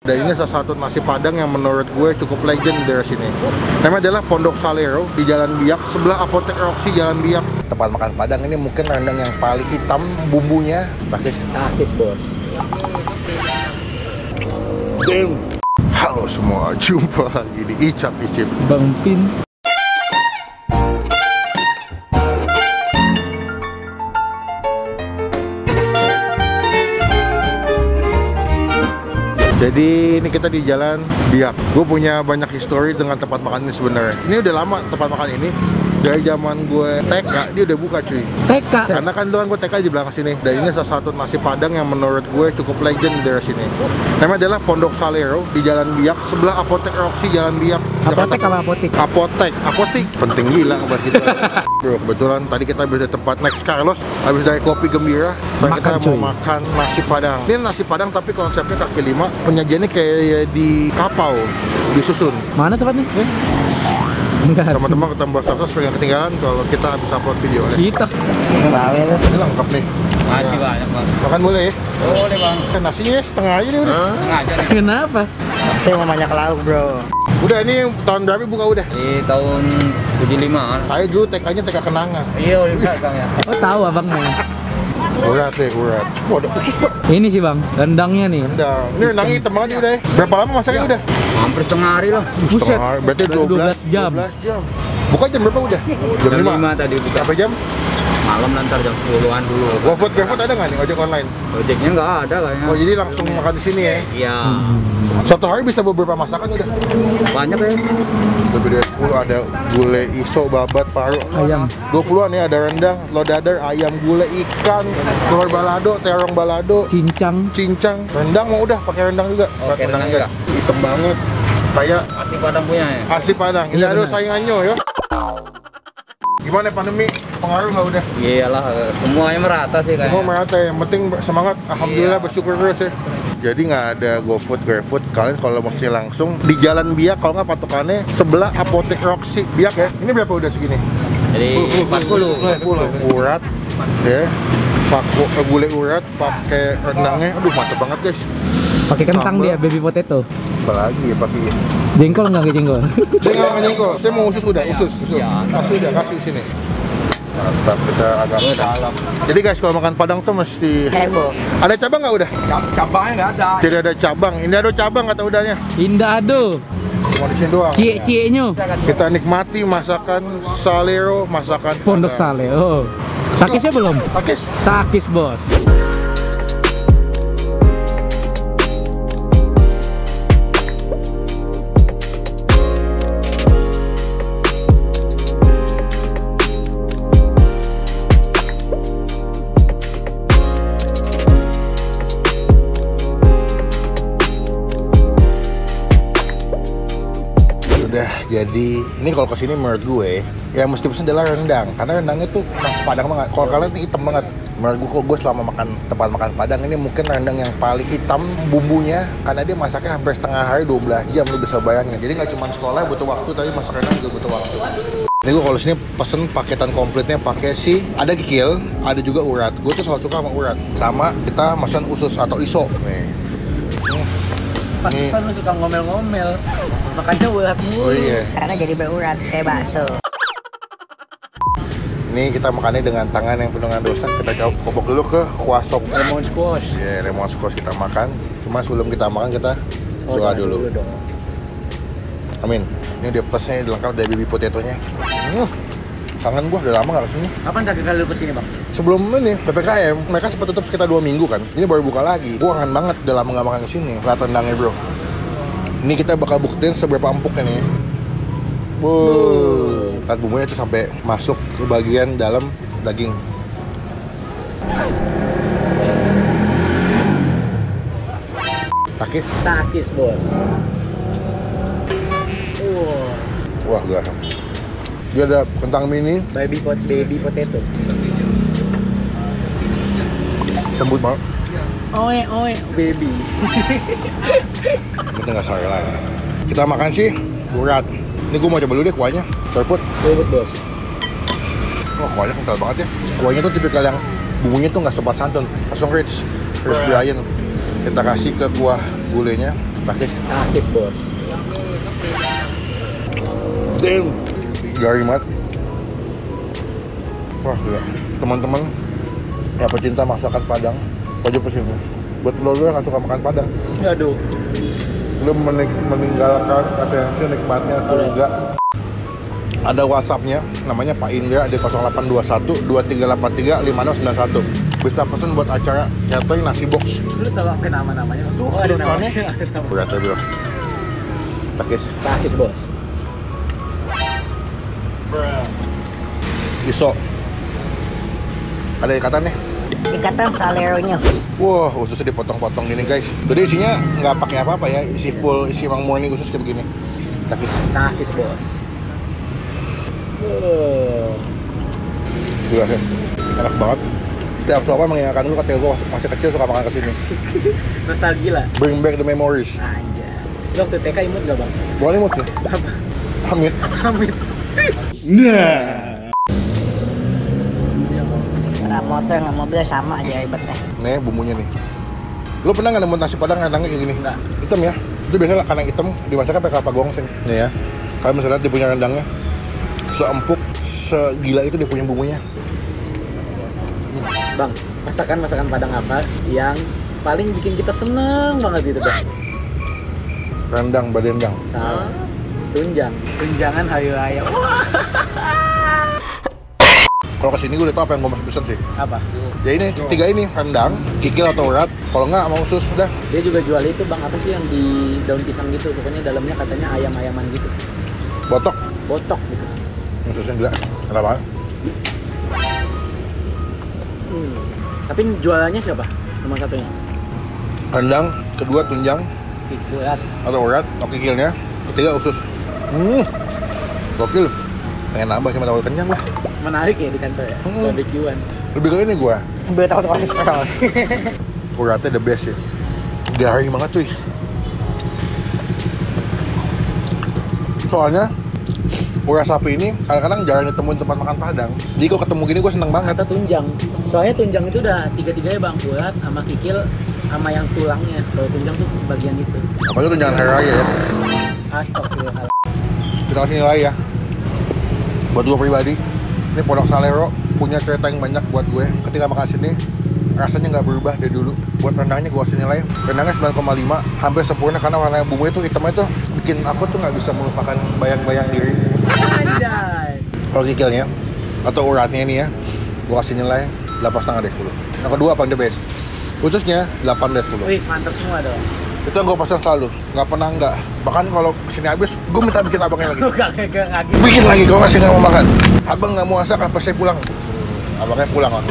Dan ini salah satu nasi padang yang menurut gue cukup legend dari sini. Namanya adalah Pondok Salero di Jalan Biak, sebelah Apotek Roxy Jalan Biak. Tempat makan padang ini mungkin rendang yang paling hitam bumbunya. Takis bos. Damn. Halo semua, jumpa lagi di Icap Icip Bang Pin. Jadi ini kita di Jalan Biak. Gue punya banyak histori dengan tempat makan ini sebenarnya. Ini udah lama tempat makan ini. Dari zaman gue TK, dia udah buka cuy. TK? Karena kan doang gue TK di belakang sini. Dan ini salah satu nasi padang yang menurut gue cukup legend dari sini. Namanya adalah Pondok Salero di Jalan Biak, sebelah Apotek Roxy Jalan Biak. Apotek apa apotik? Apotek. Penting gila ngebahas gitu. Bro, kebetulan tadi kita habis dari tempat Next Carlos, habis dari Kopi Gembira, dan kita mau makan nasi padang. Ini nasi padang tapi konsepnya kaki lima. Penyajiannya kayak di kapau, disusun. Mana tempatnya? Enggak. Teman-teman ketemu sukses pengen ketinggalan kalau kita habis upload video ya. Kita. Ini lengkap nih. Masih banyak bang. Makan boleh ya? Boleh bang. Nasinya setengah aja nih udah. Setengah aja nih. Kenapa? Saya mau banyak lauk bro. Udah ini tahun berapa buka udah? Di tahun 75-an. Saya dulu TK-nya TK Kenanga. Iya udah kang ya. Oh tahu abangnya. Urat deh, urat. Wah, ada khusus pak. Ini sih bang, rendangnya nih. Rendang. Ini rendang hitam aja udah ya. Berapa lama masaknya udah? Hampir setengah hari lah. Buset. Setengah hari. Berarti 12 jam. 12 jam. Buka jam berapa udah? Jam 5 tadi buka. Berapa jam? Malam nanti jam 10-an dulu. GoFood ada nggak nih ojek online? Ojeknya nggak ada kayaknya. Oh jadi langsung makan di sini ya? Iya. Satu hari bisa beberapa masakan udah? Banyak ya. Lebih dari 10 ada gulai, iso, babat, paru. Ayam. 20-an ya ada rendang, telur dadar, ayam, gulai, ikan, telur balado, terong balado, cincang, rendang mau udah pakai rendang juga. Oke, rendang rendang guys. Hitam banget. Kayak Asli Padang punya ya. asli Padang. Ini Iya, ada benar. saingannya ya. Gimana pandemi? Pengaruh nggak udah? Iyalah, semuanya merata sih Semua kayaknya. merata ya, yang penting semangat. Alhamdulillah Iya. bersyukur terus ya. Jadi nggak ada GoFood, GrabFood. Kalian kalau mesti langsung di Jalan Biak, kalau nggak patokannya sebelah Apotek Roxy Biak ya. Ini berapa udah segini? Jadi 40. Urat ya. Pakai gulai urat, pakai rendangnya. Aduh mantep banget guys. Pakai kentang Sambal. dia, baby potato. Apalagi ya pakai. Jengkol nggak ke jengkol? Saya nggak nyengkol. Saya mau usus udah, usus. Ya. Kasih sini. Mantap, kita agak salam. Jadi guys, kalau makan Padang tuh mesti Heboh. ada cabang nggak udah? Cabangnya nggak ada. Tidak ada cabang. Ini ada cabang kata udahnya. Indah ado. Cuma di sini doang. Cie-cienya. Kita nikmati masakan Salero, masakan Pondok Padang. Salero. Takisnya belum? Takis. Takis bos. Sudah jadi, ini kalau kesini menurut gue yang mesti pesen adalah rendang, karena rendangnya tuh khas Padang banget. Kalau kalian tuh hitam banget. Menurut gue, kalau gue selama makan tempat makan Padang ini mungkin rendang yang paling hitam bumbunya, karena dia masaknya hampir setengah hari 12 jam, lu bisa bayangin. Jadi nggak cuma sekolah butuh waktu, tapi masak rendang juga butuh waktu. Ini gue kalau sini pesen paketan komplitnya pakai ada kikil, ada juga urat. Gue tuh selalu suka sama urat. Sama kita pesan usus atau iso. Nih. Pantesan lu suka ngomel-ngomel. Makanya urat mulu. Oh iya. Karena jadi berurat kayak bakso. Ini kita makannya dengan tangan yang penuh dengan dosa. Kita kobok dulu ke kuah sop. Lemon squash. Ya, lemon squash kita makan. Cuma sebelum kita makan kita doa dulu. Amin. Ini udah plusnya lengkap dari baby potato-nya. Kangen gua udah lama nggak kesini. Kapan terakhir kali lu kesini bang? Sebelum ini PPKM, mereka sempat tutup sekitar 2 minggu kan. Ini baru buka lagi. Gua kangen banget, udah lama nggak makan kesini. Lihat rendangnya bro. Ini kita bakal buktiin seberapa empuknya nih. Lihat bumbunya tuh sampai masuk ke bagian dalam daging. Takis. Takis bos. Wah gila. Dia ada kentang mini, Baby potato. lembut banget. Oe baby. Kita nggak salah lah. Kita makan sih urat. Ini gue mau coba dulu deh kuahnya. Serput. Serput bos. Wah kuahnya kental banget ya. Kuahnya tuh tipikal yang bumbunya tuh nggak sempat santun, langsung rich, crispy ayam. Kita kasih ke kuah gulainya. Takis. Takis bos. Damn. Garing banget. Wah gila. Teman-teman yang pecinta masakan Padang, wajib kesini. Buat lo yang nggak suka makan Padang, Aduh. lu meninggalkan esensi nikmatnya surga. Ada WhatsApp-nya, namanya Pak Indra di 0821 2383 5691. Bisa pesen buat acara catering nasi box. Lu tahu apa nama-namanya? Tuh, Oh, ada tulisannya. namanya. Ada namanya. Berat ya bro. Takis. Takis bos. Iso. Ada ikatannya. Ikatan saleronya. Wah, ususnya dipotong-potong gini guys. Jadi isinya nggak pakai apa-apa ya, isi full, isi emang murni usus kayak begini. Takis. Takis bos. Gila sih. Enak banget. Setiap sopa mengingatkan gue ketika gue masih kecil suka makan kesini. Nostalgia lah. Bring back the memories. Anjay. Lu waktu TK imut gak bang? Bukan imut sih. Apa? Amit. Amit. Nggak motor, nggak mobil sama aja ribetnya. Nih bumbunya nih. Lu pernah nggak nemu nasi padang kandangnya kayak gini? Enggak. Hitam ya? Itu biasanya kandang hitam dimasaknya pakai kelapa gongseng. Nih ya. Kalian bisa lihat dia punya rendangnya. Seempuk, segila itu dia punya bumbunya. Bang, masakan Padang apa yang paling bikin kita seneng banget gitu bang? Rendang, badendang. Salah. Tunjang. Tunjangan hari raya. Wah. Kalau kesini gue udah tau apa yang gue masih pesen sih. Apa? Ya ini, tiga ini, rendang, kikil atau urat. Kalau nggak mau usus, udah. Dia juga jual itu bang, apa sih yang di daun pisang gitu? Pokoknya dalamnya katanya ayam-ayaman gitu. Botok, Botok gitu. ususnya gila. Kenapa? Tapi jualannya siapa? Nomor satunya? Rendang, kedua tunjang Ikurat. atau urat, atau kikilnya, ketiga usus. Gokil. Pengen nambah cuma tahu kenyang lah. Menarik ya di kantor ya? Barbekyuan. Lebih ke ini gua. Biar takut kolesterol. Uratnya the best ya. Garing banget cuy. Soalnya urat sapi ini kadang-kadang jarang ditemuin tempat makan Padang. Jadi kok ketemu gini gue seneng banget. Atau tunjang. Soalnya tunjang itu udah tiga-tiganya bang, urat sama kikil sama yang tulangnya. Kalau tunjang tuh bagian itu. Apalagi tuh jangan hari raya ya. Astagfirullah. Kita kasih nilai ya. Buat gue pribadi, ini Pondok Salero punya cerita yang banyak buat gue. Ketika makan sini, rasanya nggak berubah dari dulu. Buat rendangnya gue kasih nilai, rendangnya 9,5, hampir sempurna karena warna bumbu itu hitamnya tuh bikin aku tuh nggak bisa melupakan bayang-bayang diri. Anjay. Kalau kikilnya atau uratnya ini ya, gue kasih nilai 8,5 deh 10. Yang kedua apa the best? Khususnya 8 deh 10. Wih, mantap semua dong. Itu yang gue pesan selalu, nggak pernah nggak. Bahkan kalau kesini habis, gue minta bikin abangnya lagi. Gak gitu. Bikin lagi, gue ngasih nggak mau makan. Abang nggak mau masak, apa saya pulang? Abangnya pulang lah.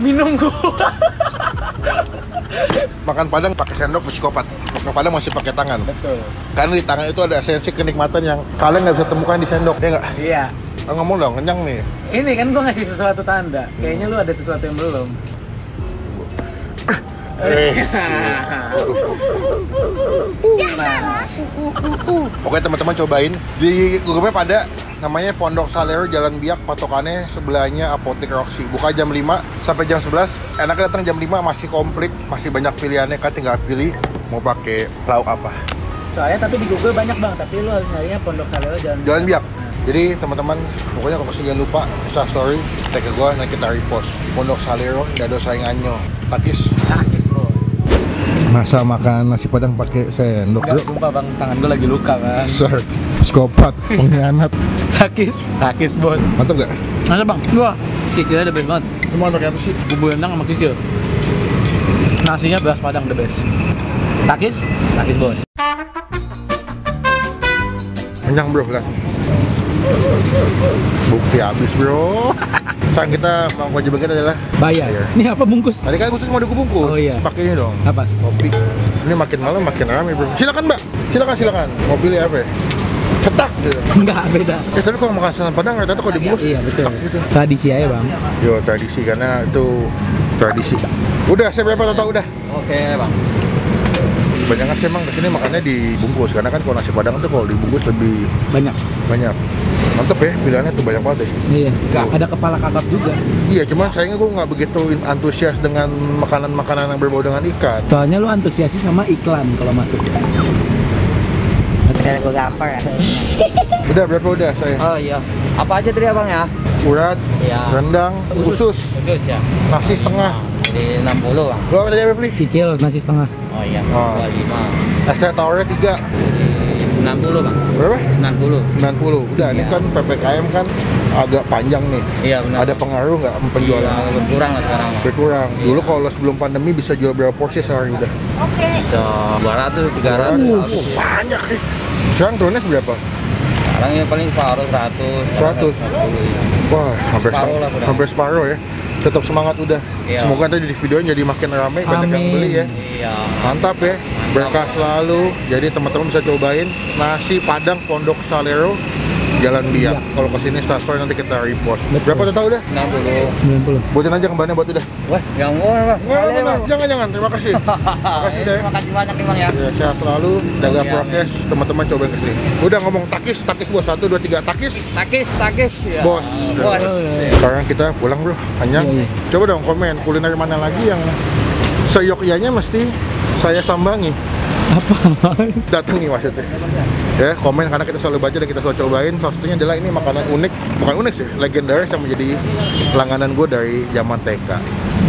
Minum gua. Makan Padang pakai sendok psikopat. Makan Padang masih pakai tangan. Betul. Karena di tangan itu ada esensi kenikmatan yang kalian nggak bisa temukan di sendok, ya nggak? Iya. Ngomong dong, kenyang nih. Ini kan gua ngasih sesuatu tanda. Kayaknya lu ada sesuatu yang belum. Nah, Oke teman-teman cobain. Di Google Map ada namanya Pondok Salero Jalan Biak, patokannya sebelahnya Apotek Roxy. Buka jam 5 sampai jam 11. Enaknya datang jam 5 masih komplit, masih banyak pilihannya kan, tinggal pilih mau pakai lauk apa. soalnya tapi di Google banyak bang, tapi lu harus nyarinya Pondok Salero Jalan Biak. Jadi teman-teman, pokoknya kalau kesini jangan lupa Insta story, tag ke gua, nanti kita repost. Pondok Salero, nggak ada saingannya. Takis. Takis bos. Masa makan nasi Padang pakai sendok, Enggak, sumpah bang, tangan gua lagi luka bang. Sir, psikopat, pengkhianat. Takis bos. Mantap gak? Masa bang, gua kikilnya the best banget. Lu mau pakai apa sih? Bumbu rendang sama kikil. Nasinya beras Padang the best. Takis bos. Kenyang bro, lihat. Bukti habis bro. Sekarang kita mau kewajiban kita adalah Bayar. Ini apa bungkus? tadi kan khusus mau dibungkus. Oh, iya. Pakai ini dong. Apa? Kopi. Ini makin malam makin rame bro. Silakan mbak. Silakan. Mau pilih apa ya? Cetak gitu. Enggak, beda. Tapi kalau makan salam Padang ternyata kalau dibungkus Iya betul. cetak gitu. Tradisi aja bang. Yo tradisi karena itu tradisi. Udah, saya berapa total udah. Oke bang. Kebanyakan sih emang kesini makannya dibungkus karena kan kalau nasi Padang tuh kalau dibungkus lebih Banyak. banyak. Mantep ya, pilihannya tuh banyak banget ya. Iya. Ada kepala kakap juga. Iya, cuman sayangnya gue nggak begitu antusias dengan makanan-makanan yang berbau dengan ikan. Soalnya lu antusiasi sama iklan kalau masuk. Udah gue lapar ya. Udah, berapa udah saya? Oh iya. Apa aja tadi abang ya? Urat, Iya. rendang, usus, Khusus ya. nasi setengah. Jadi 60 bang. Lo apa tadi apa beli? Kikil nasi setengah. Oh iya. Ah. 25. Es teh tawarnya 3. Jadi 60 bang. Berapa? 90. 90. Udah, ini Iya. kan PPKM kan agak panjang nih. Iya benar. Ada pengaruh nggak penjualan? Iya, berkurang lah sekarang. Bang. Berkurang. Dulu kalau sebelum pandemi bisa jual berapa porsi sehari udah? So 200, 300. Banyak nih. Sekarang turunnya seberapa? Sekarang ya paling separuh 100. 100. 100. Wah, hampir Separuh lah udah. hampir separuh ya. Tetap semangat udah. Iya. Semoga tadi di videonya jadi makin rame, banyak yang Amin. beli ya. Iya. Mantap ya, berkah selalu. Jadi teman-teman bisa cobain nasi Padang Pondok Salero, Jalan Biak. Kalau kesini stasiun nanti kita repost. Betul. Berapa total udah? 60. 90. Buatin aja kembalinya buat udah. Wah, yang murah bang. Boleh, Bang. Jangan, terima kasih. Terima kasih deh. Terima kasih banyak nih bang ya. Ya, sehat selalu, jaga Iya, prokes, teman-teman cobain kesini. Udah ngomong takis bos, 1, 2, 3 takis. Takis ya. Bos. Bos. Sekarang kita pulang bro, kenyang. Iya, iya. Coba dong komen, kuliner mana lagi yang seyogyanya mesti saya sambangi. Apa? Datangi maksudnya. Ya, komen karena kita selalu baca dan kita selalu cobain. Salah satunya adalah ini makanan unik, bukan unik sih, legendaris yang menjadi langganan gue dari zaman TK.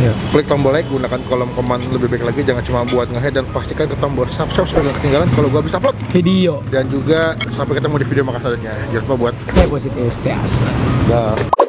Iya. Klik tombol like, gunakan kolom komen lebih baik lagi, jangan cuma buat nge-head, dan pastikan ke tombol subscribe supaya nggak ketinggalan kalau gue bisa upload. Video. Dan juga sampai ketemu di video makasih selanjutnya. Jangan lupa buat Kayak positif, stay asal. dah.